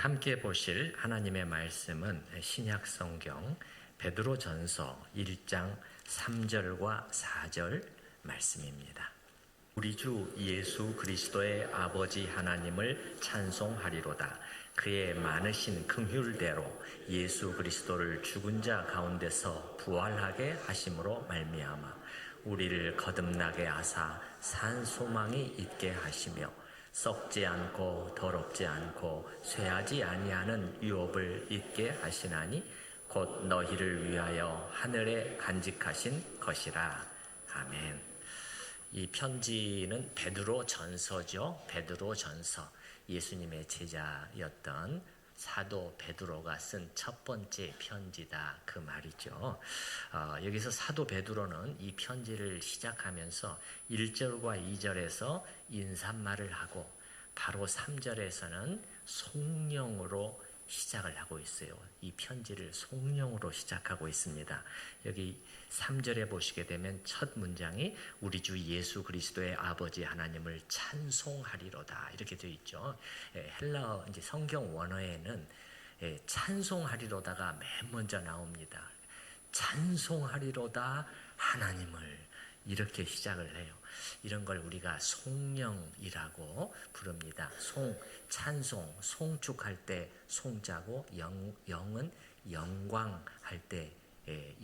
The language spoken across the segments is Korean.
함께 보실 하나님의 말씀은 신약성경 베드로전서 1장 3절과 4절 말씀입니다. 우리 주 예수 그리스도의 아버지 하나님을 찬송하리로다. 그의 많으신 긍휼대로 예수 그리스도를 죽은 자 가운데서 부활하게 하심으로 말미암아 우리를 거듭나게 하사 산 소망이 있게 하시며 썩지 않고 더럽지 않고 쇠하지 아니하는 유업을 있게 하시나니 곧 너희를 위하여 하늘에 간직하신 것이라. 아멘. 이 편지는 베드로 전서죠. 베드로 전서. 예수님의 제자였던 사도 베드로가 쓴 첫 번째 편지다, 그 말이죠. 여기서 사도 베드로는 이 편지를 시작하면서 1절과 2절에서 인사말을 하고 바로 3절에서는 송령으로 시작을 하고 있어요. 이 편지를 송령으로 시작하고 있습니다. 여기 3절에 보시게 되면 첫 문장이 우리 주 예수 그리스도의 아버지 하나님을 찬송하리로다, 이렇게 되어 있죠. 헬라어 이제 성경 원어에는 찬송하리로다가 맨 먼저 나옵니다. 찬송하리로다 하나님을, 이렇게 시작을 해요. 이런 걸 우리가 송령이라고 부릅니다. 찬송, 송축할 때 송자고 영은 영광할 때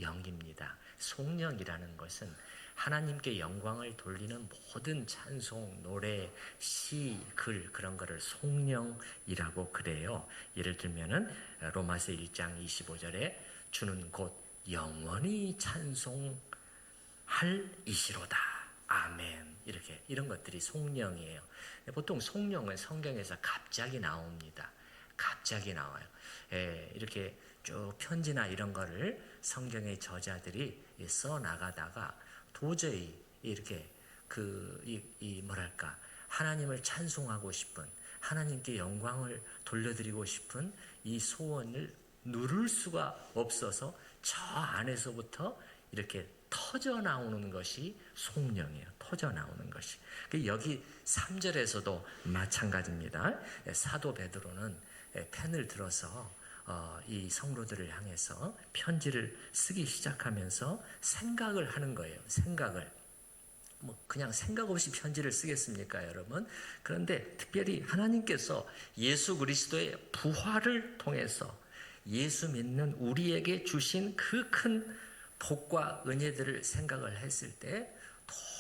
영입니다. 송령이라는 것은 하나님께 영광을 돌리는 모든 찬송, 노래, 시, 글, 그런 거를 송령이라고 그래요. 예를 들면은 로마서 1장 25절에 주는 곧 영원히 찬송할 이시로다. 아멘. 이렇게, 이런 것들이 송령이에요. 보통 송령은 성경에서 갑자기 나옵니다. 갑자기 나와요. 이렇게 쭉 편지나 이런 거를 성경의 저자들이 써 나가다가 도저히 이렇게 뭐랄까, 하나님을 찬송하고 싶은, 하나님께 영광을 돌려드리고 싶은 이 소원을 누를 수가 없어서 저 안에서부터 이렇게 터져 나오는 것이 송령이에요. 터져 나오는 것이. 여기 3절에서도 마찬가지입니다. 사도 베드로는 펜을 들어서 이 성도들을 향해서 편지를 쓰기 시작하면서 생각을 하는 거예요. 생각을. 그냥 생각 없이 편지를 쓰겠습니까, 여러분? 그런데 특별히 하나님께서 예수 그리스도의 부활을 통해서 예수 믿는 우리에게 주신 그 큰 복과 은혜들을 생각을 했을 때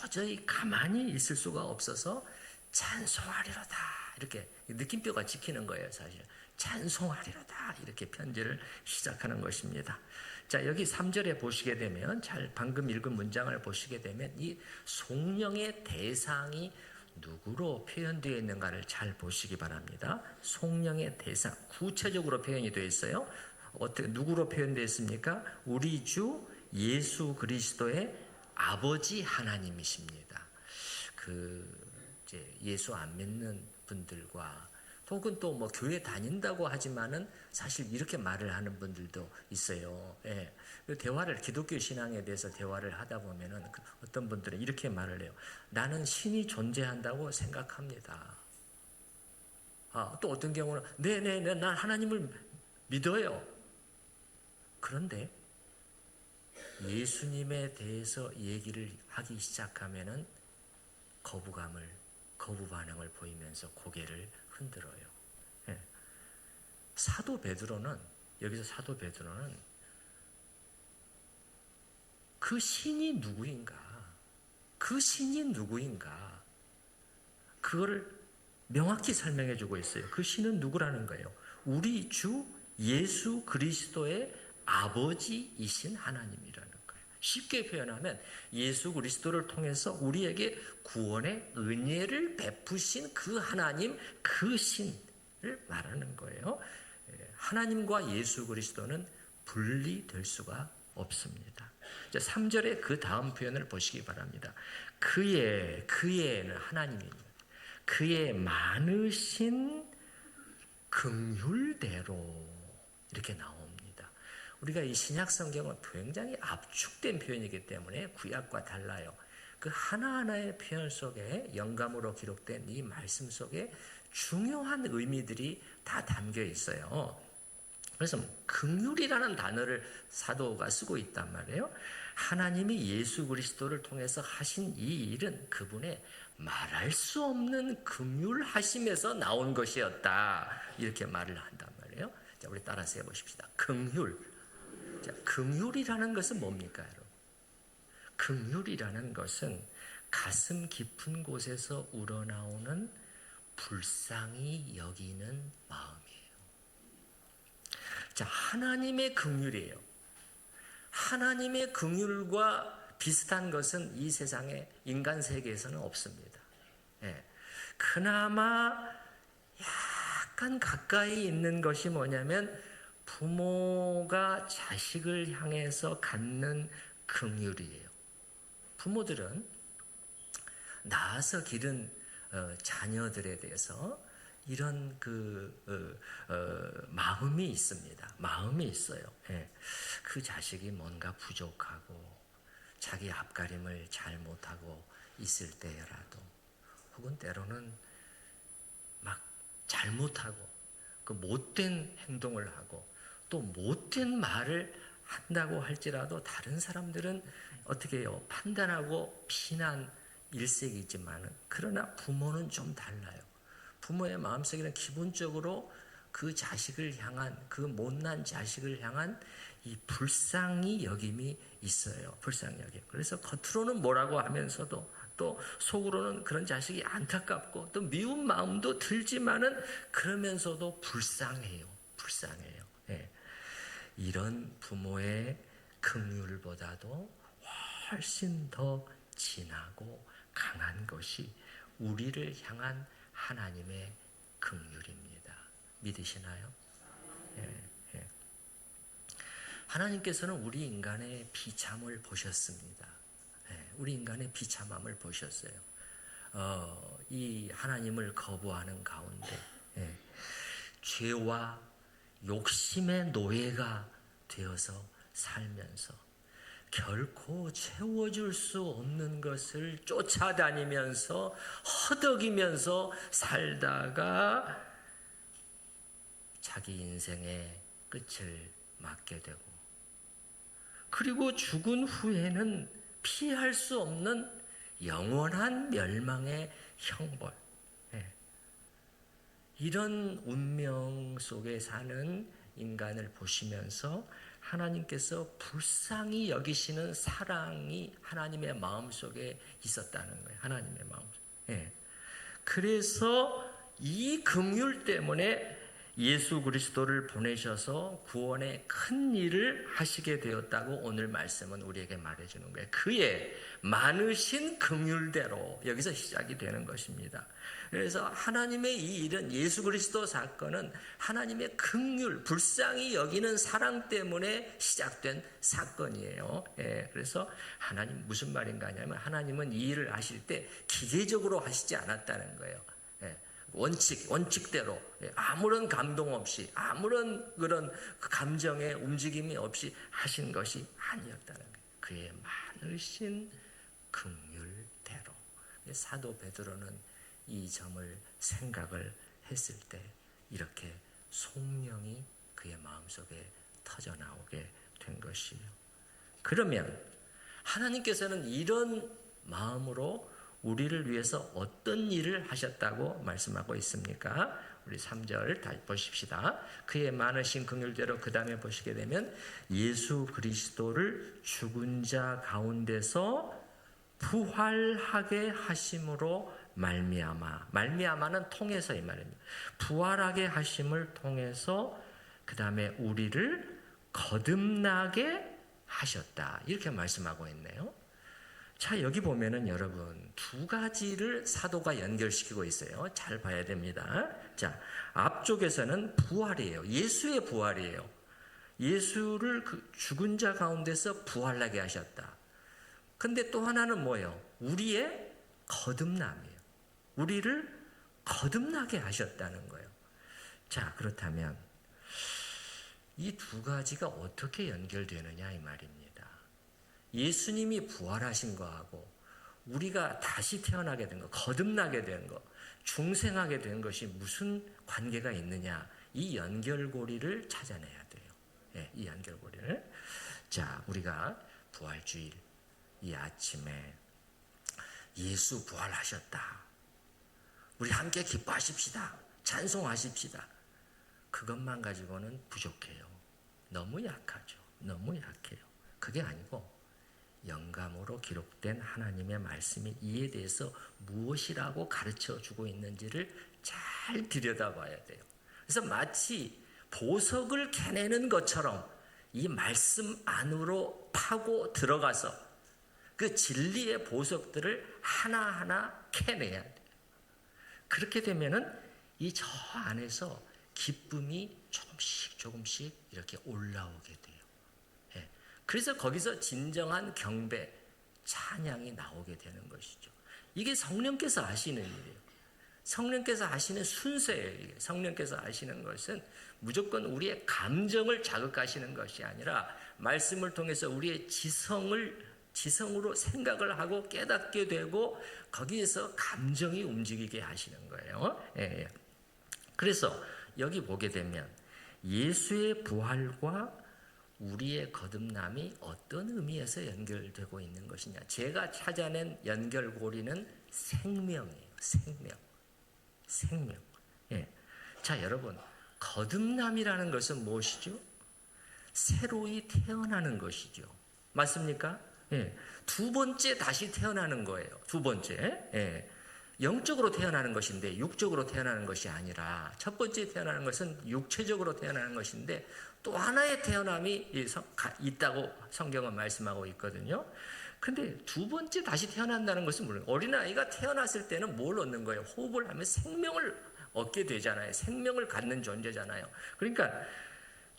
도저히 가만히 있을 수가 없어서 찬송하리로다, 이렇게 느낌표가 찍히는 거예요. 사실 찬송하리로다, 이렇게 편지를 시작하는 것입니다. 자, 여기 3절에 보시게 되면, 방금 읽은 문장을 보시게 되면 이 송령의 대상이 누구로 표현되어 있는가를 잘 보시기 바랍니다. 송령의 대상, 구체적으로 표현이 되어 있어요. 어떻게, 누구로 표현되어 있습니까? 우리 주 예수 그리스도의 아버지 하나님이십니다. 이제 예수 안 믿는 분들과, 혹은 또 교회 다닌다고 하지만은 사실 이렇게 말을 하는 분들도 있어요. 대화를, 기독교 신앙에 대해서 대화를 하다 보면은 어떤 분들은 이렇게 말을 해요. 나는 신이 존재한다고 생각합니다. 또 어떤 경우는 네네네, 난 하나님을 믿어요. 그런데 예수님에 대해서 얘기를 하기 시작하면은 거부 반응을 보이면서 고개를 흔들어요. 사도 베드로는, 여기서 사도 베드로는 그 신이 누구인가, 그거를 명확히 설명해 주고 있어요. 그 신은 누구라는 거예요? 우리 주 예수 그리스도의 아버지이신 하나님이라는 거예요. 쉽게 표현하면 예수 그리스도를 통해서 우리에게 구원의 은혜를 베푸신 그 하나님, 그 신을 말하는 거예요. 하나님과 예수 그리스도는 분리될 수가 없습니다. 3절의 그 다음 표현을 보시기 바랍니다. 그의는 하나님입니다. 그의 많으신 긍휼대로, 이렇게 나옵니다. 우리가 이 신약 성경은 굉장히 압축된 표현이기 때문에 구약과 달라요. 그 하나하나의 표현 속에 영감으로 기록된 이 말씀 속에 중요한 의미들이 다 담겨 있어요. 그래서 긍휼이라는 단어를 사도가 쓰고 있단 말이에요. 하나님이 예수 그리스도를 통해서 하신 이 일은 그분의 말할 수 없는 긍휼하심에서 나온 것이었다. 이렇게 말을 한단 말이에요. 자, 우리 따라서 해보십시다. 긍휼. 자, 긍휼이라는 것은 뭡니까, 여러분? 긍휼이라는 것은 가슴 깊은 곳에서 우러나오는 불쌍히 여기는 마음이에요. 자, 하나님의 긍휼이에요. 하나님의 긍휼과 비슷한 것은 이 세상에 인간 세계에서는 없습니다. 예. 그나마 약간 가까이 있는 것이 뭐냐면 부모가 자식을 향해서 갖는 긍휼이에요. 부모들은 낳아서 기른 자녀들에 대해서 이런 마음이 있습니다. 마음이 있어요. 예. 그 자식이 뭔가 부족하고 자기 앞가림을 잘 못하고 있을 때라도 혹은 때로는 막 잘못하고 그 못된 행동을 하고 또 못된 말을 한다고 할지라도 다른 사람들은 어떻게 해요? 판단하고 비난 일색이지만 그러나 부모는 좀 달라요. 부모의 마음속에는 기본적으로 그 자식을 향한 그 못난 자식을 향한 이 불쌍히 여김이 있어요. 불쌍히 여김. 그래서 겉으로는 뭐라고 하면서도 또 속으로는 그런 자식이 안타깝고 또 미운 마음도 들지만은 그러면서도 불쌍해요. 불쌍해요. 예. 이런 부모의 긍휼보다도 훨씬 더 진하고 강한 것이 우리를 향한 하나님의 긍휼입니다. 믿으시나요? 예, 예. 하나님께서는 우리 인간의 비참을 보셨습니다. 예, 우리 인간의 비참함을 보셨어요. 이 하나님을 거부하는 가운데 죄와 욕심의 노예가 되어서 살면서 결코 채워줄 수 없는 것을 쫓아다니면서 허덕이면서 살다가 자기 인생의 끝을 맞게 되고 그리고 죽은 후에는 피할 수 없는 영원한 멸망의 형벌, 이런 운명 속에 사는 인간을 보시면서 하나님께서 불쌍히 여기시는 사랑이 하나님의 마음속에 있었다는 거예요. 하나님의 마음속에. 그래서 이 긍휼 때문에 예수 그리스도를 보내셔서 구원의 큰 일을 하시게 되었다고 오늘 말씀은 우리에게 말해주는 거예요. 그의 많으신 긍휼대로 여기서 시작이 되는 것입니다. 그래서 하나님의 이 일은 예수 그리스도 사건은 하나님의 긍휼, 불쌍히 여기는 사랑 때문에 시작된 사건이에요. 그래서 하나님 무슨 말인가 하냐면 하나님은 이 일을 하실 때 기계적으로 하시지 않았다는 거예요. 원칙대로 아무런 감동 없이 아무런 그런 감정의 움직임이 없이 하신 것이 아니었다는 거예요. 그의 많으신 긍휼대로. 사도 베드로는 이 점을 생각을 했을 때 이렇게 송명이 그의 마음속에 터져 나오게 된 것이에요. 그러면 하나님께서는 이런 마음으로 우리를 위해서 어떤 일을 하셨다고 말씀하고 있습니까? 우리 3절 다시 보십시다. 그의 많으신 긍휼대로 그 다음에 보시게 되면 예수 그리스도를 죽은 자 가운데서 부활하게 하심으로 말미암아는 통해서 이 말입니다. 부활하게 하심을 통해서 그 다음에 우리를 거듭나게 하셨다. 이렇게 말씀하고 있네요. 자, 여기 보면은 여러분 두 가지를 사도가 연결시키고 있어요. 잘 봐야 됩니다. 자, 앞쪽에서는 부활이에요. 예수의 부활이에요. 예수를 그 죽은 자 가운데서 부활하게 하셨다. 근데 또 하나는 뭐예요? 우리의 거듭남이에요. 우리를 거듭나게 하셨다는 거예요. 자, 그렇다면 이 두 가지가 어떻게 연결되느냐 이 말입니다. 예수님이 부활하신 거하고 우리가 다시 태어나게 된 거, 거듭나게 된 거, 중생하게 된 것이 무슨 관계가 있느냐? 이 연결고리를 찾아내야 돼요. 예, 이 연결고리를. 자, 우리가 부활주일 이 아침에 예수 부활하셨다. 우리 함께 기뻐하십시다. 찬송하십시다. 그것만 가지고는 부족해요. 너무 약하죠. 너무 약해요. 그게 아니고 영감으로 기록된 하나님의 말씀이 이에 대해서 무엇이라고 가르쳐주고 있는지를 잘 들여다봐야 돼요. 그래서 마치 보석을 캐내는 것처럼 이 말씀 안으로 파고 들어가서 그 진리의 보석들을 하나하나 캐내야 돼요. 그렇게 되면은 이 저 안에서 기쁨이 조금씩 이렇게 올라오게 돼요. 예. 그래서 거기서 진정한 경배, 찬양이 나오게 되는 것이죠. 이게 성령께서 하시는 일이에요. 성령께서 하시는 순서예요. 성령께서 하시는 것은 무조건 우리의 감정을 자극하시는 것이 아니라 말씀을 통해서 우리의 지성으로 생각을 하고 깨닫게 되고 거기에서 감정이 움직이게 하시는 거예요. 예. 그래서 여기 보게 되면 예수의 부활과 우리의 거듭남이 어떤 의미에서 연결되고 있는 것이냐. 제가 찾아낸 연결고리는 생명이에요. 생명. 예. 자, 여러분, 거듭남이라는 것은 무엇이죠? 새로이 태어나는 것이죠. 맞습니까? 예. 두 번째 다시 태어나는 거예요. 두 번째. 예. 영적으로 태어나는 것인데 육적으로 태어나는 것이 아니라 첫 번째 태어나는 것은 육체적으로 태어나는 것인데 또 하나의 태어남이 있다고 성경은 말씀하고 있거든요. 근데 두 번째 다시 태어난다는 것은 물론 어린아이가 태어났을 때는 뭘 얻는 거예요? 호흡을 하면 생명을 얻게 되잖아요. 생명을 갖는 존재잖아요. 그러니까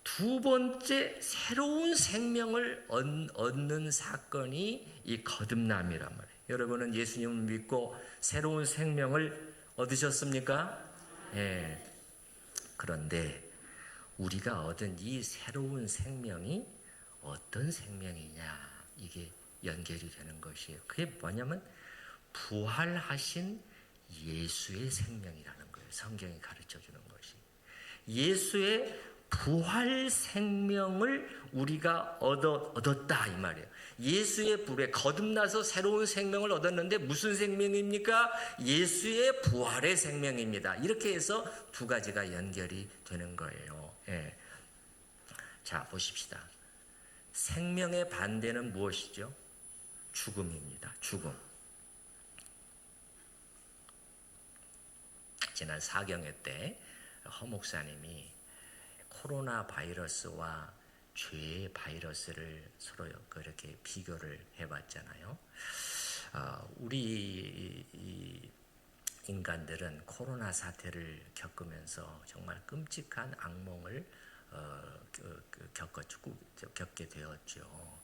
두 번째 새로운 생명을 얻는 사건이 이 거듭남이란 말이에요. 여러분은 예수님을 믿고 새로운 생명을 얻으셨습니까? 예. 그런데 우리가 얻은 이 새로운 생명이 어떤 생명이냐, 이게 연결이 되는 것이에요. 그게 뭐냐면 부활하신 예수의 생명이라는 거예요. 성경이 가르쳐 주는 것이. 예수의 부활 생명을 우리가 얻었다 이 말이에요. 예수의 불에 거듭나서 새로운 생명을 얻었는데 무슨 생명입니까? 예수의 부활의 생명입니다. 이렇게 해서 두 가지가 연결이 되는 거예요. 예. 자, 보십시다. 생명의 반대는 무엇이죠? 죽음입니다. 죽음. 지난 사경회 때 허 목사님이 코로나 바이러스와 죄의 바이러스를 서로 그렇게 비교를 해봤잖아요. 우리 인간들은 코로나 사태를 겪으면서 정말 끔찍한 악몽을 겪게 되었죠.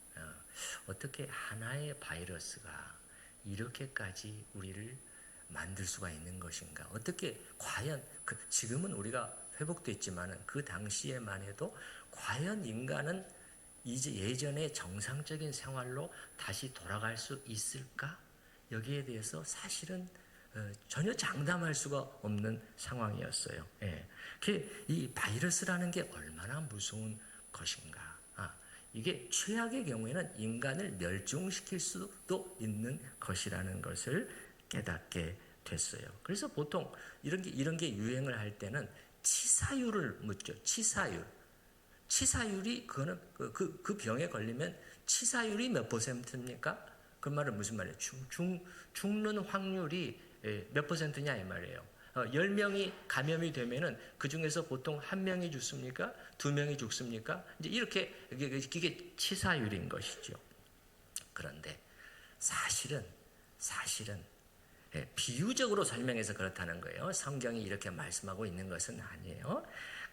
어떻게 하나의 바이러스가 이렇게까지 우리를 만들 수가 있는 것인가? 어떻게 과연 지금은 우리가 회복됐지만은 그 당시에만 해도 과연 인간은 이제 예전의 정상적인 생활로 다시 돌아갈 수 있을까? 여기에 대해서 사실은 전혀 장담할 수가 없는 상황이었어요. 예. 이 바이러스라는 게 얼마나 무서운 것인가? 이게 최악의 경우에는 인간을 멸종시킬 수도 있는 것이라는 것을 깨닫게 됐어요. 그래서 보통 이런 게 유행을 할 때는 치사율을 묻죠. 치사율이 그거는 그 병에 걸리면 치사율이 몇 %입니까? 그 말은 무슨 말이에요? 죽는 확률이 몇 %냐 이 말이에요. 10명이 감염이 되면은 그 중에서 보통 1명이 죽습니까? 2명이 죽습니까? 이제 이렇게 이게 치사율인 것이죠. 그런데 사실은 비유적으로 설명해서 그렇다는 거예요. 성경이 이렇게 말씀하고 있는 것은 아니에요.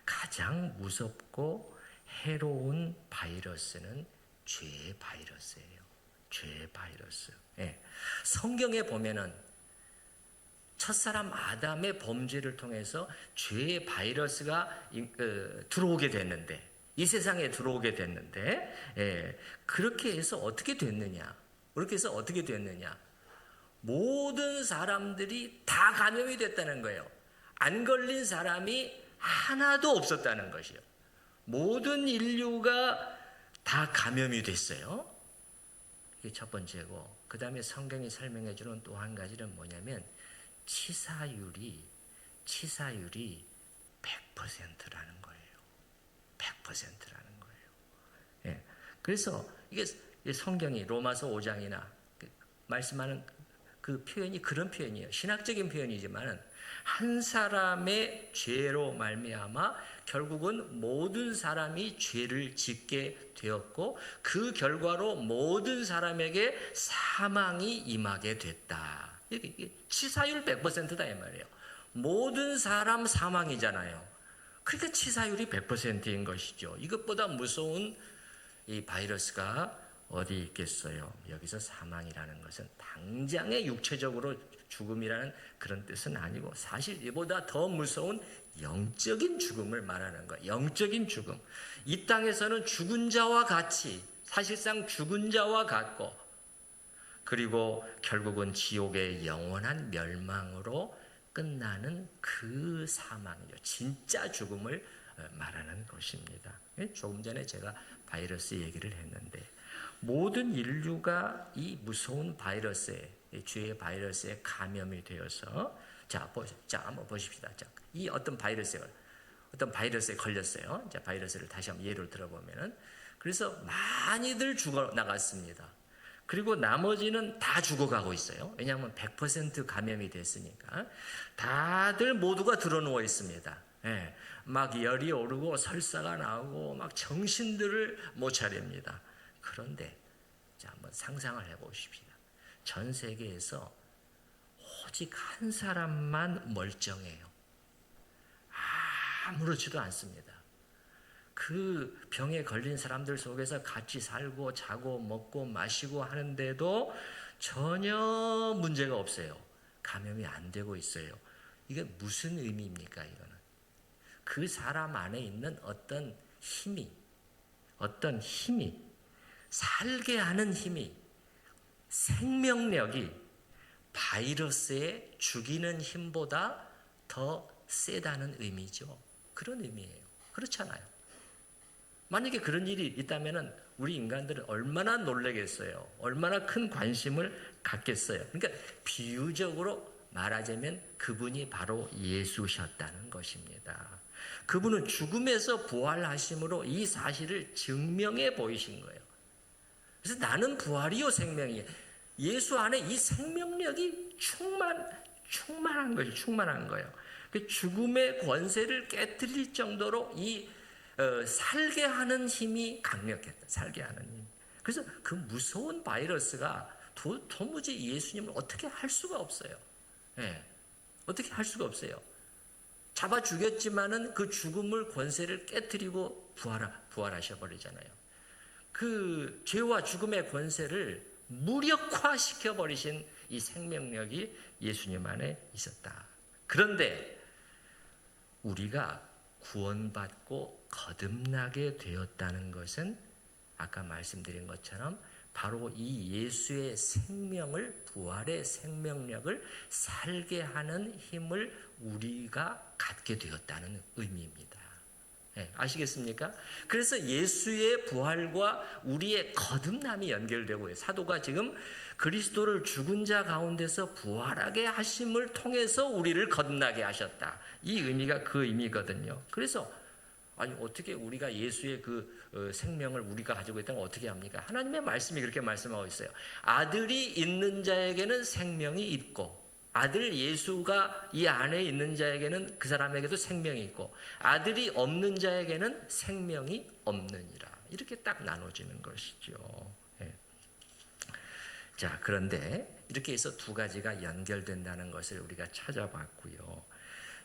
가장 무섭고 해로운 바이러스는 죄의 바이러스예요. 죄의 바이러스. 예. 성경에 보면은 첫사람 아담의 범죄를 통해서 죄의 바이러스가 들어오게 됐는데, 이 세상에 들어오게 됐는데, 그렇게 해서 어떻게 됐느냐? 모든 사람들이 다 감염이 됐다는 거예요. 안 걸린 사람이 하나도 없었다는 것이요. 모든 인류가 다 감염이 됐어요. 이게 첫 번째고, 그 다음에 성경이 설명해 주는 또 한 가지는 뭐냐면 치사율이 100%라는 거예요. 100%라는 거예요. 예. 그래서 이게 성경이 로마서 5장이나 말씀하는 그 표현이 그런 표현이에요. 신학적인 표현이지만 한 사람의 죄로 말미암아 결국은 모든 사람이 죄를 짓게 되었고 그 결과로 모든 사람에게 사망이 임하게 됐다. 이게 치사율 100%다 이 말이에요. 모든 사람 사망이잖아요. 그러니까 치사율이 100%인 것이죠. 이것보다 무서운 이 바이러스가 어디 있겠어요? 여기서 사망이라는 것은 당장의 육체적으로 죽음이라는 그런 뜻은 아니고 사실 이보다 더 무서운 영적인 죽음을 말하는 거예요. 영적인 죽음. 이 땅에서는 죽은 자와 같이, 사실상 죽은 자와 같고, 그리고 결국은 지옥의 영원한 멸망으로 끝나는 그 사망이죠. 진짜 죽음을 말하는 것입니다. 조금 전에 제가 바이러스 얘기를 했는데 모든 인류가 이 무서운 바이러스에, 죄의 바이러스에 감염이 되어서 자 한번 보십시다. 자, 이 어떤 바이러스에 걸렸어요. 자, 바이러스를 다시 한번 예를 들어보면은 그래서 많이들 죽어 나갔습니다. 그리고 나머지는 다 죽어가고 있어요. 왜냐하면 100% 감염이 됐으니까 다들 모두가 드러누워 있습니다. 예, 막 열이 오르고 설사가 나오고 막 정신들을 못 차립니다. 그런데 자, 한번 상상을 해보십시다. 전 세계에서 오직 한 사람만 멀쩡해요. 아무렇지도 않습니다. 그 병에 걸린 사람들 속에서 같이 살고 자고 먹고 마시고 하는데도 전혀 문제가 없어요. 감염이 안 되고 있어요. 이게 무슨 의미입니까? 이거는 그 사람 안에 있는 어떤 힘이 살게 하는 힘이, 생명력이 바이러스에 죽이는 힘보다 더 세다는 의미죠. 그런 의미예요. 그렇잖아요. 만약에 그런 일이 있다면 우리 인간들은 얼마나 놀라겠어요. 얼마나 큰 관심을 갖겠어요. 그러니까 비유적으로 말하자면 그분이 바로 예수셨다는 것입니다. 그분은 죽음에서 부활하심으로 이 사실을 증명해 보이신 거예요. 그래서 나는 부활이요 생명이에요. 예수 안에 이 생명력이 충만한 거예요. 그 죽음의 권세를 깨뜨릴 정도로 이 살게 하는 힘이 강력했다. 살게 하는 힘. 그래서 그 무서운 바이러스가 도무지 예수님을 어떻게 할 수가 없어요. 예, 어떻게 할 수가 없어요. 잡아 죽였지만은 그 죽음을 권세를 깨뜨리고 부활하셔 버리잖아요. 그 죄와 죽음의 권세를 무력화시켜 버리신 이 생명력이 예수님 안에 있었다. 그런데 우리가 구원받고 거듭나게 되었다는 것은 아까 말씀드린 것처럼 바로 이 예수의 생명을, 부활의 생명력을 살게 하는 힘을 우리가 갖게 되었다는 의미입니다. 네, 아시겠습니까? 그래서 예수의 부활과 우리의 거듭남이 연결되고, 사도가 지금 그리스도를 죽은 자 가운데서 부활하게 하심을 통해서 우리를 거듭나게 하셨다. 이 의미가 그 의미거든요. 그래서 아니 어떻게 우리가 예수의 그 생명을 우리가 가지고 있다는 걸 어떻게 합니까? 하나님의 말씀이 그렇게 말씀하고 있어요. 아들이 있는 자에게는 생명이 있고, 아들 예수가 이 안에 있는 자에게는 그 사람에게도 생명이 있고, 아들이 없는 자에게는 생명이 없느니라. 이렇게 딱 나눠지는 것이죠. 예. 자, 그런데 이렇게 해서 두 가지가 연결된다는 것을 우리가 찾아봤고요.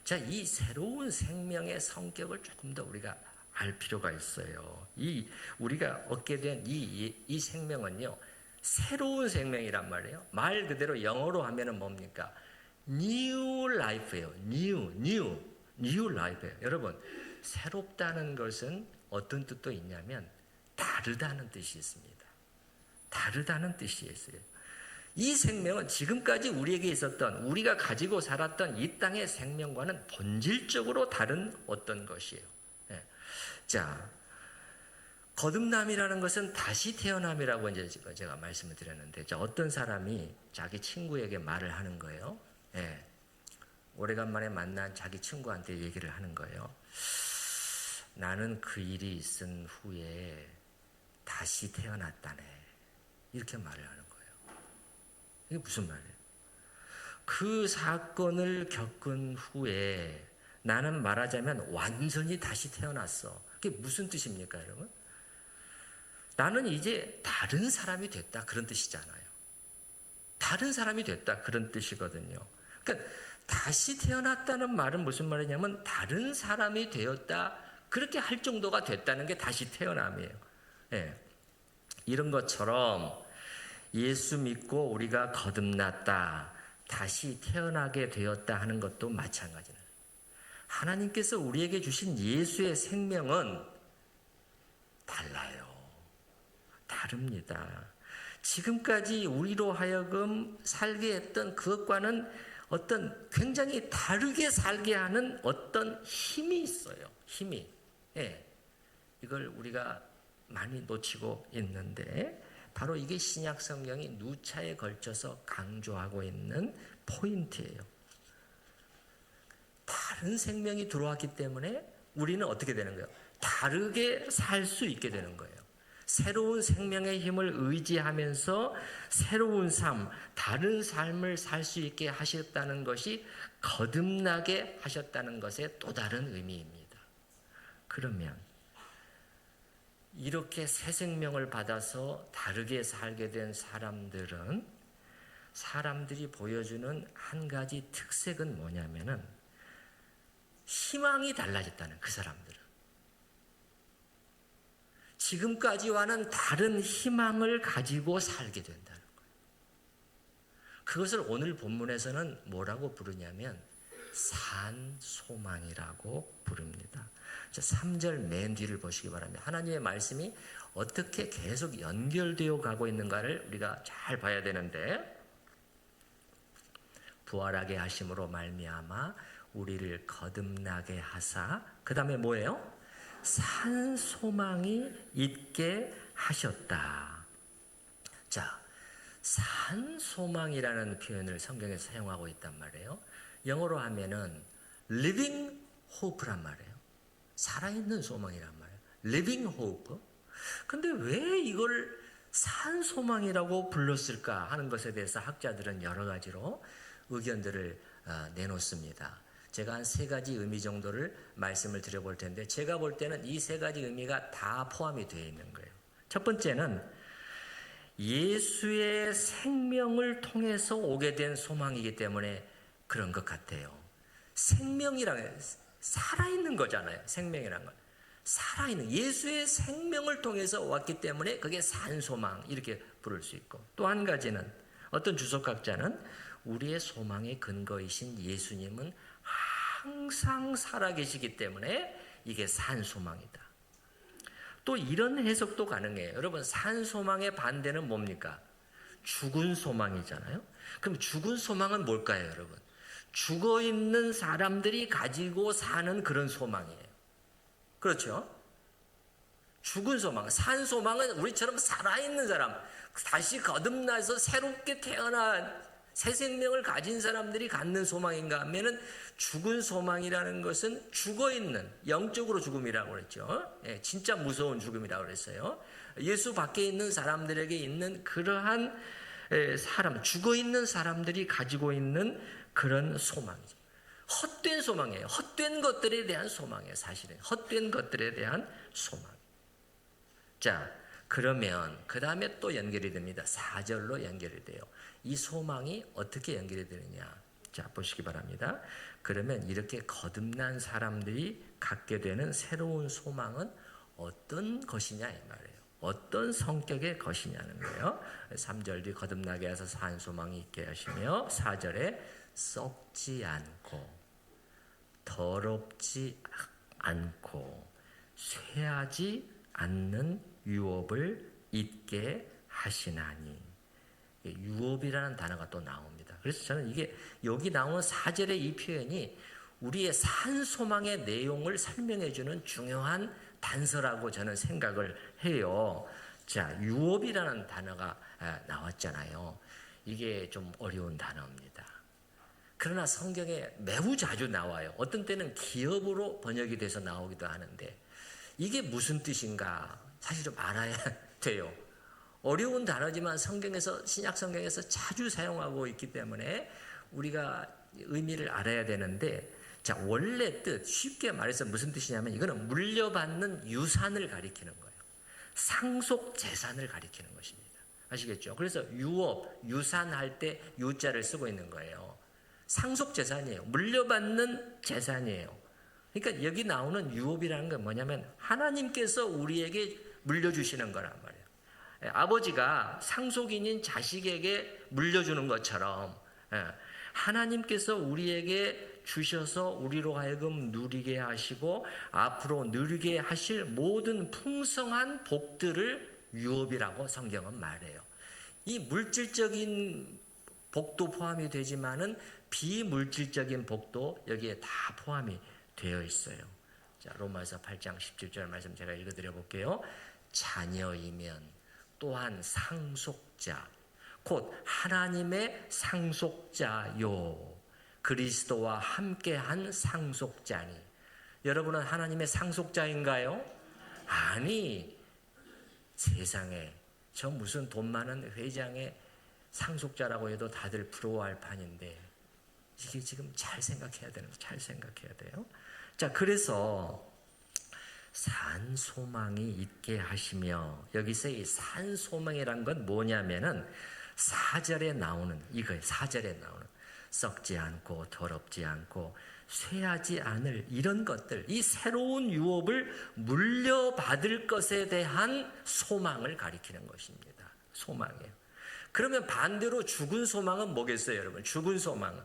자, 이 새로운 생명의 성격을 조금 더 우리가 알 필요가 있어요. 우리가 얻게 된 이 생명은요, 새로운 생명이란 말이에요. 말 그대로 영어로 하면은 뭡니까? New life예요. New life예요. 여러분, 새롭다는 것은 어떤 뜻도 있냐면 다르다는 뜻이 있습니다. 다르다는 뜻이 있어요. 이 생명은 지금까지 우리에게 있었던, 우리가 가지고 살았던 이 땅의 생명과는 본질적으로 다른 어떤 것이에요. 예. 자, 거듭남이라는 것은 다시 태어남이라고 이제 제가 말씀을 드렸는데, 자, 어떤 사람이 자기 친구에게 말을 하는 거예요. 예. 오래간만에 만난 자기 친구한테 얘기를 하는 거예요. 나는 그 일이 있은 후에 다시 태어났다네. 이렇게 말을 하는 거예요. 이게 무슨 말이에요? 그 사건을 겪은 후에 나는 말하자면 완전히 다시 태어났어. 그게 무슨 뜻입니까, 여러분? 나는 이제 다른 사람이 됐다. 그런 뜻이잖아요. 다른 사람이 됐다. 그런 뜻이거든요. 그러니까 다시 태어났다는 말은 무슨 말이냐면 다른 사람이 되었다. 그렇게 할 정도가 됐다는 게 다시 태어남이에요. 예. 이런 것처럼 예수 믿고 우리가 거듭났다. 다시 태어나게 되었다 하는 것도 마찬가지예요. 하나님께서 우리에게 주신 예수의 생명은 달라요. 다릅니다. 지금까지 우리로 하여금 살게 했던 그것과는 어떤 굉장히 다르게 살게 하는 어떤 힘이 있어요. 힘이. 예. 이걸 우리가 많이 놓치고 있는데 바로 이게 신약 성경이 누차에 걸쳐서 강조하고 있는 포인트예요. 다른 생명이 들어왔기 때문에 우리는 어떻게 되는 거예요? 다르게 살 수 있게 되는 거예요. 새로운 생명의 힘을 의지하면서 새로운 삶, 다른 삶을 살 수 있게 하셨다는 것이 거듭나게 하셨다는 것의 또 다른 의미입니다. 그러면 이렇게 새 생명을 받아서 다르게 살게 된 사람들은 사람들이 보여주는 한 가지 특색은 뭐냐면은 희망이 달라졌다는, 그 사람들은 지금까지와는 다른 희망을 가지고 살게 된다는 거예요. 그것을 오늘 본문에서는 뭐라고 부르냐면 산소망이라고 부릅니다. 3절 맨 뒤를 보시기 바랍니다. 하나님의 말씀이 어떻게 계속 연결되어 가고 있는가를 우리가 잘 봐야 되는데, 부활하게 하심으로 말미암아 우리를 거듭나게 하사, 그 다음에 뭐예요? 산 소망이 있게 하셨다. 자, 산 소망이라는 표현을 성경에서 사용하고 있단 말이에요. 영어로 하면은 living hope란 말이에요. 살아있는 소망이란 말이에요. living hope. 근데 왜 이걸 산 소망이라고 불렀을까 하는 것에 대해서 학자들은 여러 가지로 의견들을 내놓습니다. 제가 한 3가지 의미 정도를 말씀을 드려볼 텐데, 제가 볼 때는 이 3가지 의미가 다 포함이 되어 있는 거예요. 첫 번째는 예수의 생명을 통해서 오게 된 소망이기 때문에 그런 것 같아요. 생명이란 살아있는 거잖아요. 생명이란 건 살아있는 예수의 생명을 통해서 왔기 때문에 그게 산소망 이렇게 부를 수 있고, 또 한 가지는 어떤 주석학자는 우리의 소망의 근거이신 예수님은 항상 살아계시기 때문에 이게 산소망이다. 또 이런 해석도 가능해요. 여러분, 산소망의 반대는 뭡니까? 죽은 소망이잖아요. 그럼 죽은 소망은 뭘까요, 여러분? 죽어있는 사람들이 가지고 사는 그런 소망이에요. 그렇죠? 죽은 소망, 산소망은 우리처럼 살아있는 사람, 다시 거듭나서 새롭게 태어난 새 생명을 가진 사람들이 갖는 소망인가 하면은 죽은 소망이라는 것은 죽어있는, 영적으로 죽음이라고 그랬죠. 예, 진짜 무서운 죽음이라고 그랬어요. 예수 밖에 있는 사람들에게 있는 그러한 사람, 죽어있는 사람들이 가지고 있는 그런 소망이죠. 헛된 소망이에요. 헛된 것들에 대한 소망이에요. 사실은 헛된 것들에 대한 소망. 자, 그러면 그 다음에 또 연결이 됩니다. 4절로 연결이 돼요. 이 소망이 어떻게 연결이 되느냐? 자, 보시기 바랍니다. 그러면 이렇게 거듭난 사람들이 갖게 되는 새로운 소망은 어떤 것이냐 이 말이에요. 어떤 성격의 것이냐는 거예요. 3절 뒤 거듭나게 하셔서 산 소망이 있게 하시며, 4절에 썩지 않고 더럽지 않고 쇠하지 않는 유업을 잊게 하시나니. 유업이라는 단어가 또 나옵니다. 그래서 저는 이게 여기 나오는 4절의 이 표현이 우리의 산소망의 내용을 설명해 주는 중요한 단서라고 저는 생각을 해요. 자, 유업이라는 단어가 나왔잖아요. 이게 좀 어려운 단어입니다. 그러나 성경에 매우 자주 나와요. 어떤 때는 기업으로 번역이 돼서 나오기도 하는데 이게 무슨 뜻인가 사실 좀 알아야 돼요. 어려운 단어지만 성경에서, 신약 성경에서 자주 사용하고 있기 때문에 우리가 의미를 알아야 되는데, 자, 원래 뜻, 쉽게 말해서 무슨 뜻이냐면 이거는 물려받는 유산을 가리키는 거예요. 상속 재산을 가리키는 것입니다. 아시겠죠? 그래서 유업, 유산할 때 유자를 쓰고 있는 거예요. 상속 재산이에요. 물려받는 재산이에요. 그러니까 여기 나오는 유업이라는 건 뭐냐면 하나님께서 우리에게 물려주시는 거란 말이에요. 아버지가 상속인인 자식에게 물려주는 것처럼 하나님께서 우리에게 주셔서 우리로 하여금 누리게 하시고 앞으로 누리게 하실 모든 풍성한 복들을 유업이라고 성경은 말해요. 이 물질적인 복도 포함이 되지만은 비물질적인 복도 여기에 다 포함이 되어 있어요. 자, 로마서 8장 17절 말씀 제가 읽어드려 볼게요. 자녀이면 또한 상속자, 곧 하나님의 상속자요, 그리스도와 함께한 상속자니. 여러분은 하나님의 상속자인가요? 아니, 세상에 저 무슨 돈 많은 회장의 상속자라고 해도 다들 부러워할 판인데 이게 지금 잘 생각해야 되는 거, 잘 생각해야 돼요. 자, 그래서 산소망이 있게 하시며, 여기서 이 산소망이란 건 뭐냐면은 4절에 나오는 이거예요. 4절에 나오는 썩지 않고 더럽지 않고 쇠하지 않을 이런 것들, 이 새로운 유업을 물려받을 것에 대한 소망을 가리키는 것입니다. 소망이에요. 그러면 반대로 죽은 소망은 뭐겠어요, 여러분? 죽은 소망은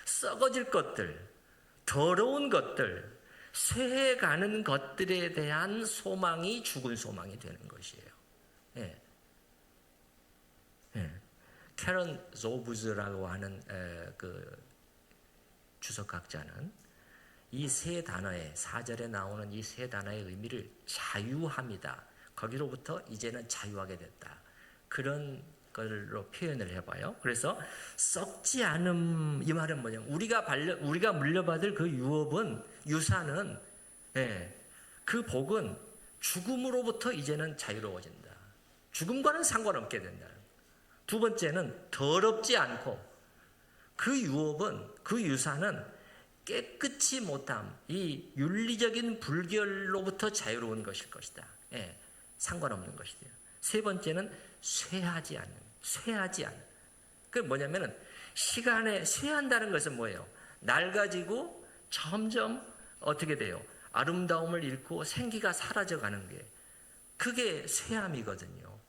썩어질 것들, 더러운 것들, 쇠해가는 것들에 대한 소망이 죽은 소망이 되는 것이에요. 예. 예. 캐런 조브즈라고 하는 그 주석학자는 이 세 단어의 4절에 나오는 이 세 단어의 의미를 자유함이다. 거기로부터 이제는 자유하게 됐다. 그런 걸로 표현을 해봐요. 그래서 썩지 않음, 이 말은 뭐냐면 우리가 물려받을 그 유업은, 유산은, 그 복은 죽음으로부터 이제는 자유로워진다. 죽음과는 상관없게 된다. 두 번째는 더럽지 않고, 그 유업은, 그 유산은 깨끗이 못함, 이 윤리적인 불결로부터 자유로운 것일 것이다. 상관없는 것이다. 세 번째는 쇠하지 않는. 그게 뭐냐면은 시간에 쇠한다는 것은 뭐예요? 낡아지고 점점 어떻게 돼요? 아름다움을 잃고 생기가 사라져가는 게, 그게 쇠함이거든요.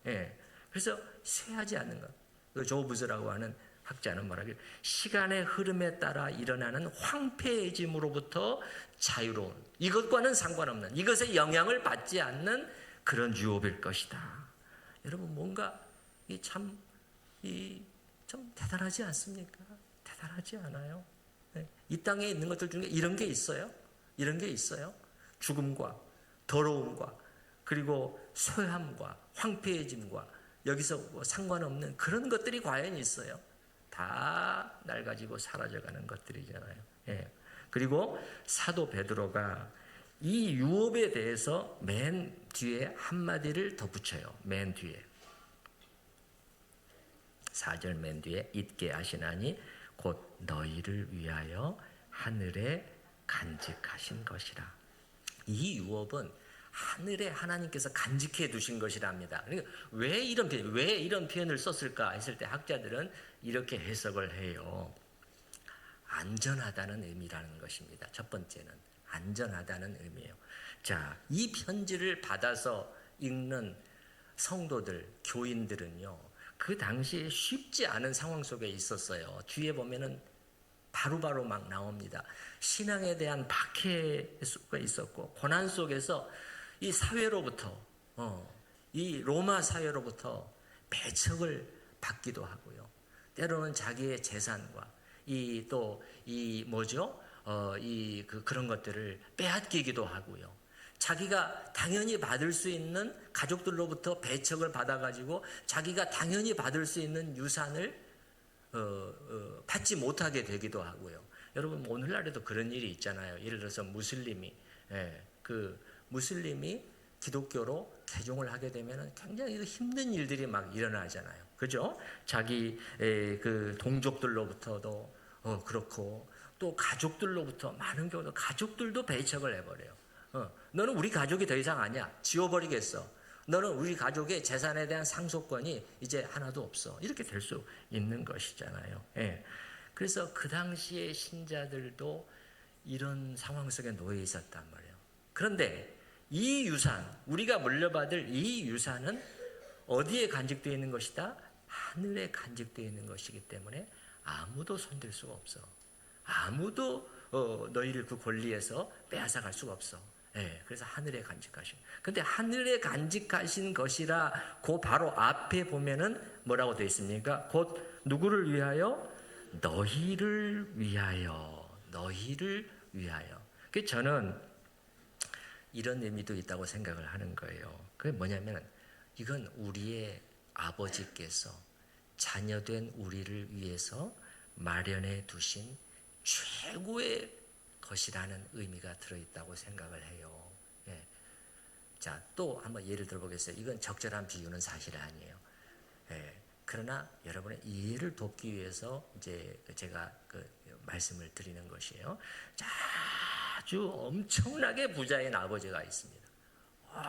그래서 쇠하지 않는 것. 그 조브즈라고 하는 학자는 뭐라고요? 시간의 흐름에 따라 일어나는 황폐해짐으로부터 자유로운, 이것과는 상관없는, 이것에 영향을 받지 않는 그런 유업일 것이다. 여러분, 뭔가 참 대단하지 않습니까? 대단하지 않아요? 이 땅에 있는 것들 중에 이런 게 있어요? 이런 게 있어요? 죽음과 더러움과 그리고 쇠함과 황폐해짐과 여기서 상관없는 그런 것들이 과연 있어요? 다 낡아지고 사라져가는 것들이잖아요. 그리고 사도 베드로가 이 유업에 대해서 맨 뒤에 한마디를 덧붙여요. 맨 뒤에 4절 맨 뒤에 잊게 하시나니 곧 너희를 위하여 하늘에 간직하신 것이라. 이 유업은 하늘에 하나님께서 간직해 두신 것이랍니다. 그러니까 왜 이런 표현을 썼을까 했을 때 학자들은 이렇게 해석을 해요. 안전하다는 의미라는 것입니다. 첫 번째는 안전하다는 의미예요. 자, 이 편지를 받아서 읽는 성도들, 교인들은요, 그 당시에 쉽지 않은 상황 속에 있었어요. 뒤에 보면은 바로바로 막 나옵니다. 신앙에 대한 박해가 있었고, 고난 속에서 이 사회로부터, 이 로마 사회로부터 배척을 받기도 하고요. 때로는 자기의 재산과 그런 것들을 빼앗기기도 하고요. 자기가 당연히 받을 수 있는 가족들로부터 배척을 받아가지고 자기가 당연히 받을 수 있는 유산을 받지 못하게 되기도 하고요. 여러분 오늘날에도 그런 일이 있잖아요. 예를 들어서 무슬림이 기독교로 개종을 하게 되면 굉장히 힘든 일들이 막 일어나잖아요. 그죠? 자기 그 동족들로부터도 그렇고 또 가족들로부터 많은 경우도 가족들도 배척을 해버려요. 너는 우리 가족이 더 이상 아니야. 지워버리겠어. 너는 우리 가족의 재산에 대한 상속권이 이제 하나도 없어. 이렇게 될 수 있는 것이잖아요. 예. 그래서 그 당시의 신자들도 이런 상황 속에 놓여 있었단 말이에요. 그런데 이 유산, 우리가 물려받을 이 유산은 어디에 간직되어 있는 것이다? 하늘에 간직되어 있는 것이기 때문에 아무도 손댈 수가 없어. 아무도 너희를 그 권리에서 빼앗아갈 수가 없어. 예, 그래서 하늘에 간직하신. 근데 하늘에 간직하신 것이라 그 바로 앞에 보면은 뭐라고 되어 있습니까? 곧 누구를 위하여? 너희를 위하여. 너희를 위하여. 그래서 저는 이런 의미도 있다고 생각을 하는 거예요. 그게 뭐냐면 이건 우리의 아버지께서 자녀된 우리를 위해서 마련해 두신 최고의 것이라는 의미가 들어있다고 생각을 해요. 예. 자, 또 한번 예를 들어보겠어요. 이건 적절한 비유는 사실 아니에요. 예. 그러나 여러분의 이해를 돕기 위해서 이제 제가 그 말씀을 드리는 것이에요. 자, 아주 엄청나게 부자인 아버지가 있습니다.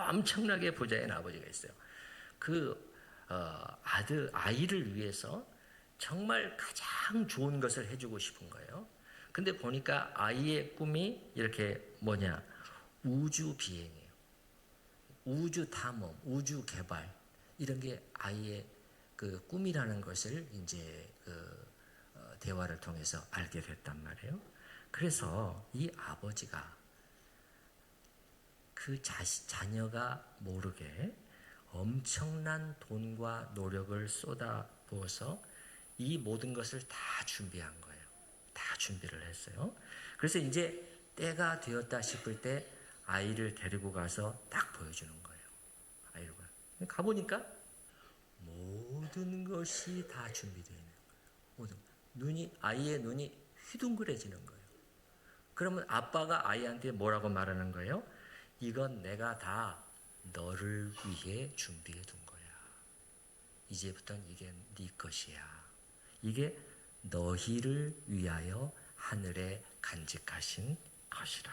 엄청나게 부자인 아버지가 있어요. 아이를 위해서 정말 가장 좋은 것을 해주고 싶은 거예요. 근데 보니까 아이의 꿈이 이렇게 우주 비행이에요. 우주 탐험, 우주 개발 이런 게 아이의 그 꿈이라는 것을 이제 대화를 통해서 알게 됐단 말이에요. 그래서 이 아버지가 그 자녀가 모르게 엄청난 돈과 노력을 쏟아부어서 이 모든 것을 다 준비한 거예요. 다 준비를 했어요. 그래서 이제 때가 되었다 싶을 때 아이를 데리고 가서 딱 보여주는 거예요. 아이를 가보니까 모든 것이 다 준비되어 있는 거예요. 아이의 눈이 휘둥그레지는 거예요. 그러면 아빠가 아이한테 뭐라고 말하는 거예요? 이건 내가 다 너를 위해 준비해 둔 거야. 이제부터는 이게 네 것이야. 이게 너희를 위하여 하늘에 간직하신 것이라.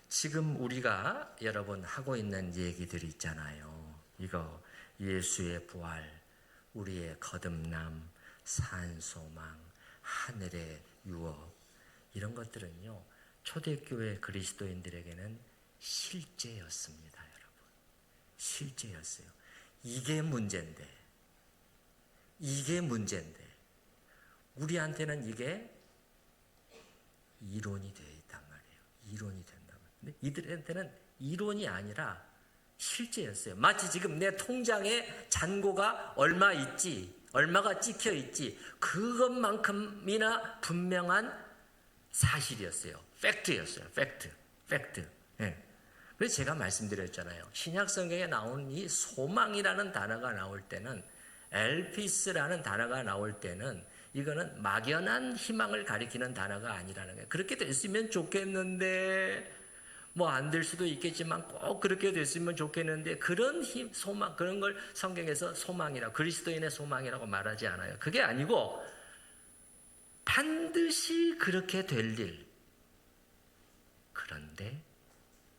지금 우리가 여러분 하고 있는 얘기들이 있잖아요. 이거 예수의 부활, 우리의 거듭남, 산소망, 하늘의 유업 이런 것들은요. 초대교회 그리스도인들에게는 실제였습니다. 여러분. 실제였어요. 이게 문제인데 우리한테는 이게 이론이 되어 있단 말이에요. 이론이 된다고. 근데 이들한테는 이론이 아니라 실제였어요. 마치 지금 내 통장에 잔고가 얼마가 찍혀 있지 그것만큼이나 분명한 사실이었어요. 팩트였어요. 팩트. 예. 그래서 제가 말씀드렸잖아요. 신약 성경에 나오는 이 소망이라는 단어가 나올 때는 엘피스라는 단어가 나올 때는 이거는 막연한 희망을 가리키는 단어가 아니라는 거예요. 그렇게 됐으면 좋겠는데 뭐 안 될 수도 있겠지만 꼭 그렇게 됐으면 좋겠는데 그런 소망 그런 걸 성경에서 소망이라 그리스도인의 소망이라고 말하지 않아요. 그게 아니고 반드시 그렇게 될 일. 그런데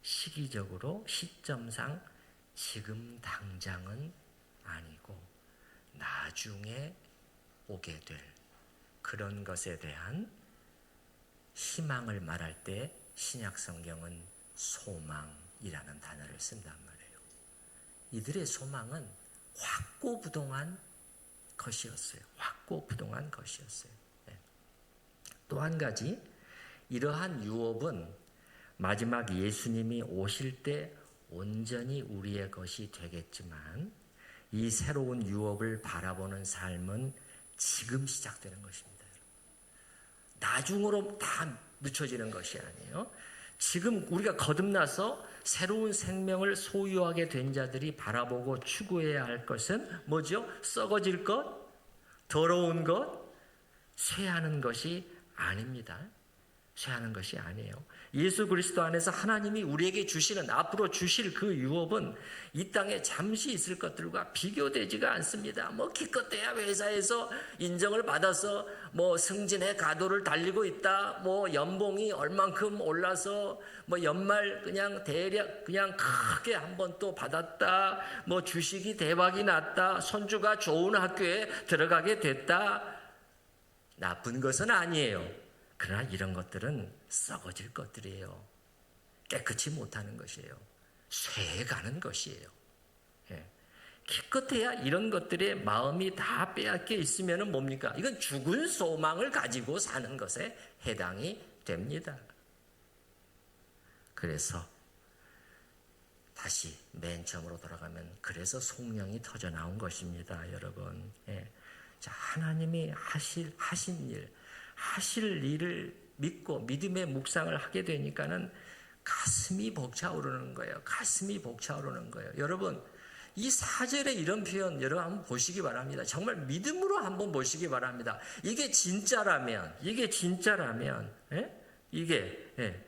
시기적으로 시점상 지금 당장은 아니고 나중에 오게 될 그런 것에 대한 희망을 말할 때 신약 성경은 소망이라는 단어를 쓴단 말이에요. 이들의 소망은 확고부동한 것이었어요. 확고부동한 것이었어요. 또 한 가지 이러한 유업은 마지막 예수님이 오실 때 온전히 우리의 것이 되겠지만 이 새로운 유업을 바라보는 삶은 지금 시작되는 것입니다. 나중으로 다 늦춰지는 것이 아니에요. 지금 우리가 거듭나서 새로운 생명을 소유하게 된 자들이 바라보고 추구해야 할 것은 뭐죠? 썩어질 것, 더러운 것, 쇠하는 것이 아닙니다. 쇠하는 것이 아니에요. 예수 그리스도 안에서 하나님이 우리에게 주시는, 앞으로 주실 그 유업은 이 땅에 잠시 있을 것들과 비교되지가 않습니다. 뭐 기껏해야 회사에서 인정을 받아서 뭐 승진의 가도를 달리고 있다, 뭐 연봉이 얼만큼 올라서 뭐 연말 그냥 대략 그냥 크게 한번 또 받았다, 뭐 주식이 대박이 났다, 손주가 좋은 학교에 들어가게 됐다. 나쁜 것은 아니에요. 그러나 이런 것들은 썩어질 것들이에요. 깨끗이 못하는 것이에요. 쇠해가는 것이에요. 예. 기껏해야 이런 것들에 마음이 다 빼앗겨 있으면 뭡니까? 이건 죽은 소망을 가지고 사는 것에 해당이 됩니다. 그래서 다시 맨 처음으로 돌아가면 그래서 성령이 터져 나온 것입니다, 여러분. 예. 자, 하나님이 하신 일, 하실 일을 믿고 믿음의 묵상을 하게 되니까는 가슴이 벅차오르는 거예요. 가슴이 벅차오르는 거예요. 여러분, 이 4절의 이런 표현 여러분 한번 보시기 바랍니다. 정말 믿음으로 한번 보시기 바랍니다. 이게 진짜라면, 예? 예.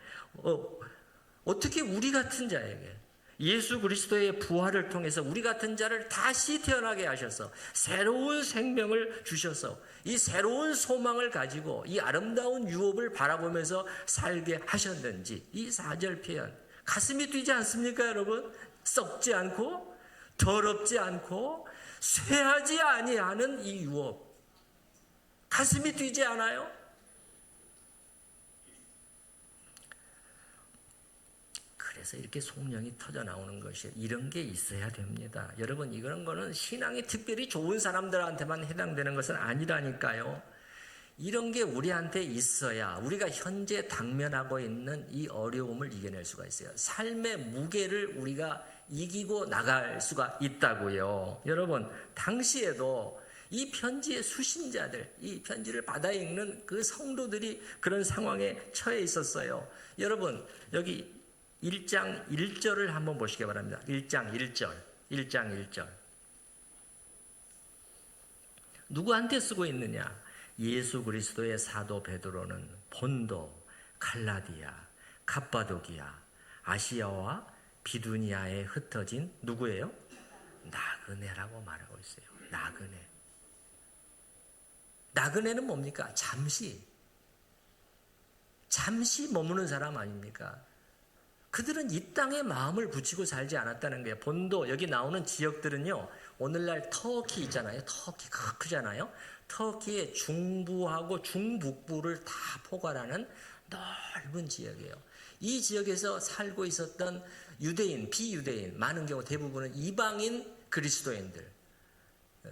어떻게 우리 같은 자에게 예수 그리스도의 부활을 통해서 우리 같은 자를 다시 태어나게 하셔서 새로운 생명을 주셔서 이 새로운 소망을 가지고 이 아름다운 유업을 바라보면서 살게 하셨는지, 이 4절 표현 가슴이 뛰지 않습니까, 여러분? 썩지 않고 더럽지 않고 쇠하지 아니하는 이 유업, 가슴이 뛰지 않아요? 그래서 이렇게 성령이 터져 나오는 것이, 이런 게 있어야 됩니다. 여러분, 이런 거는 신앙이 특별히 좋은 사람들한테만 해당되는 것은 아니라니까요. 이런 게 우리한테 있어야 우리가 현재 당면하고 있는 이 어려움을 이겨낼 수가 있어요. 삶의 무게를 우리가 이기고 나갈 수가 있다고요. 여러분, 당시에도 이 편지의 수신자들, 이 편지를 받아 읽는 그 성도들이 그런 상황에 처해 있었어요. 여러분, 여기 1장 1절을 한번 보시기 바랍니다. 1장 1절. 누구한테 쓰고 있느냐? 예수 그리스도의 사도 베드로는 본도, 갈라디아, 갑바도기아, 아시아와 비두니아에 흩어진 누구예요? 나그네라고 말하고 있어요. 나그네는 뭡니까? 잠시 머무는 사람 아닙니까? 그들은 이 땅에 마음을 붙이고 살지 않았다는 거예요. 본도, 여기 나오는 지역들은요, 오늘날 터키 있잖아요. 터키 크잖아요. 터키의 중부하고 중북부를 다 포괄하는 넓은 지역이에요. 이 지역에서 살고 있었던 유대인, 비유대인, 많은 경우 대부분은 이방인 그리스도인들,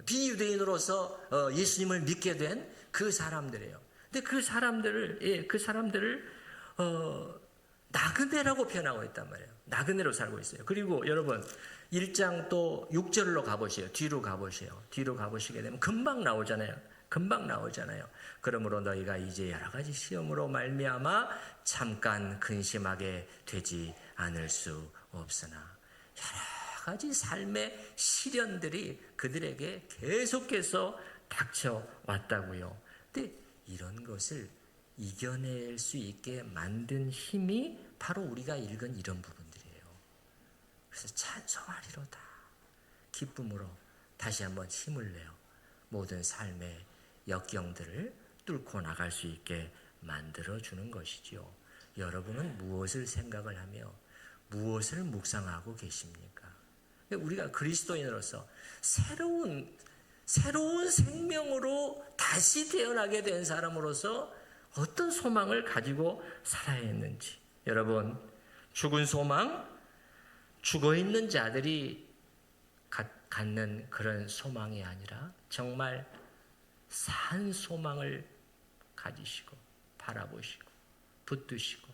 비유대인으로서 예수님을 믿게 된 그 사람들이에요. 근데 그 사람들을 나그네라고 표현하고 있단 말이에요. 나그네로 살고 있어요. 그리고 여러분, 1장 또 6절로 가보세요. 뒤로 가보시게 되면 금방 나오잖아요. 그러므로 너희가 이제 여러 가지 시험으로 말미암아 잠깐 근심하게 되지 않을 수 없으나, 여러 가지 삶의 시련들이 그들에게 계속해서 닥쳐왔다고요. 근데 이런 것을 이겨낼 수 있게 만든 힘이 바로 우리가 읽은 이런 부분들이에요. 그래서 찬송하리로다, 기쁨으로 다시 한번 힘을 내어 모든 삶의 역경들을 뚫고 나갈 수 있게 만들어주는 것이죠. 여러분은 무엇을 생각을 하며 무엇을 묵상하고 계십니까? 우리가 그리스도인으로서 새로운 생명으로 다시 태어나게 된 사람으로서 어떤 소망을 가지고 살아야 했는지, 여러분, 죽은 소망, 죽어있는 자들이 갖는 그런 소망이 아니라 정말 산 소망을 가지시고 바라보시고 붙드시고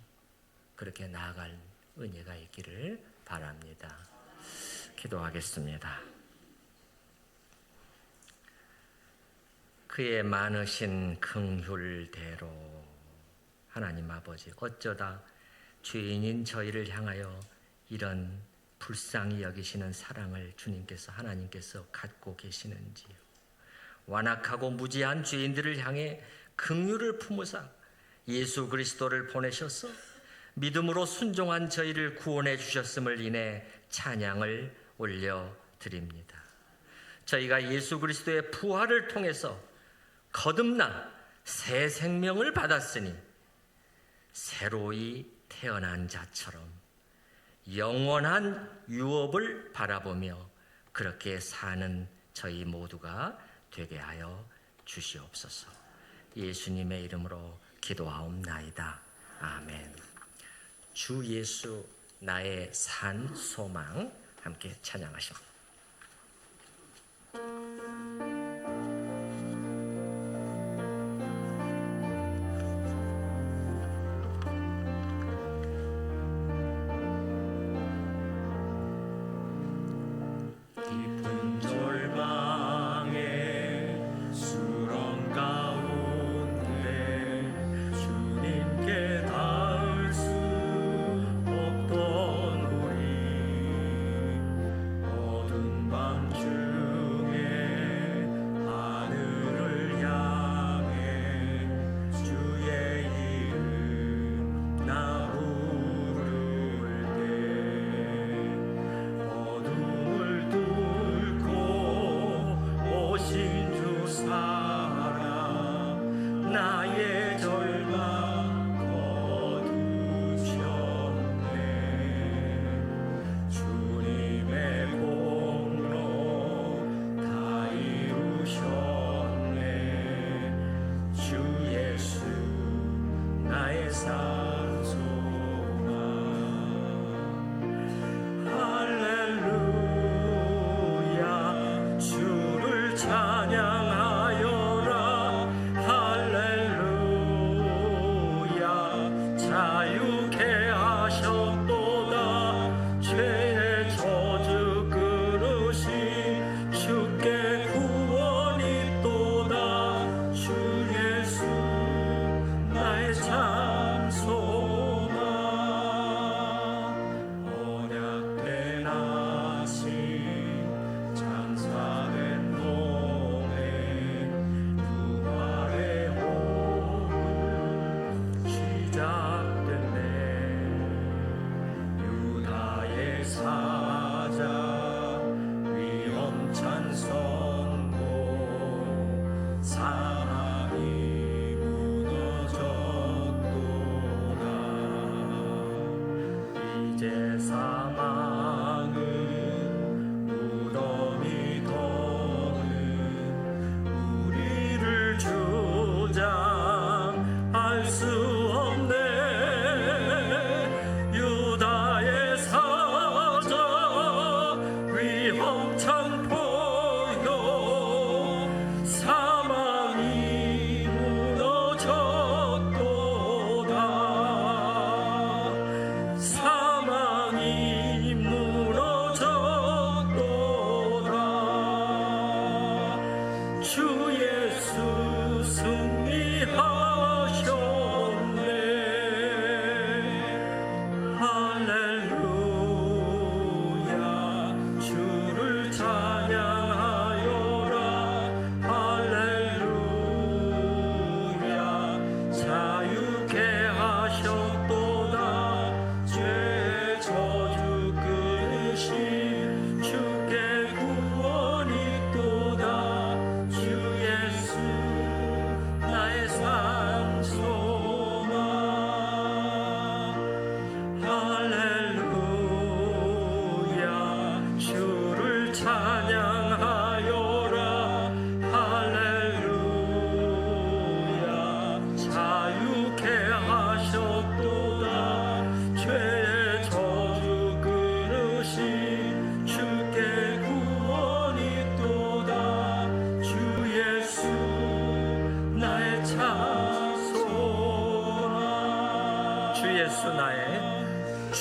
그렇게 나아갈 은혜가 있기를 바랍니다. 기도하겠습니다. 그의 많으신 긍휼대로 하나님 아버지, 어쩌다 죄인인 저희를 향하여 이런 불쌍히 여기시는 사랑을 주님께서, 하나님께서 갖고 계시는지요. 완악하고 무지한 죄인들을 향해 긍휼을 품으사 예수 그리스도를 보내셔서 믿음으로 순종한 저희를 구원해 주셨음을 인해 찬양을 올려드립니다. 저희가 예수 그리스도의 부활을 통해서 거듭난 새 생명을 받았으니 새로이 태어난 자처럼 영원한 유업을 바라보며 그렇게 사는 저희 모두가 되게 하여 주시옵소서. 예수님의 이름으로 기도하옵나이다. 아멘. 주 예수 나의 산 소망, 함께 찬양하십니다.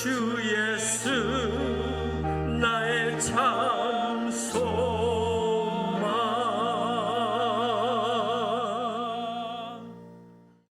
주 예수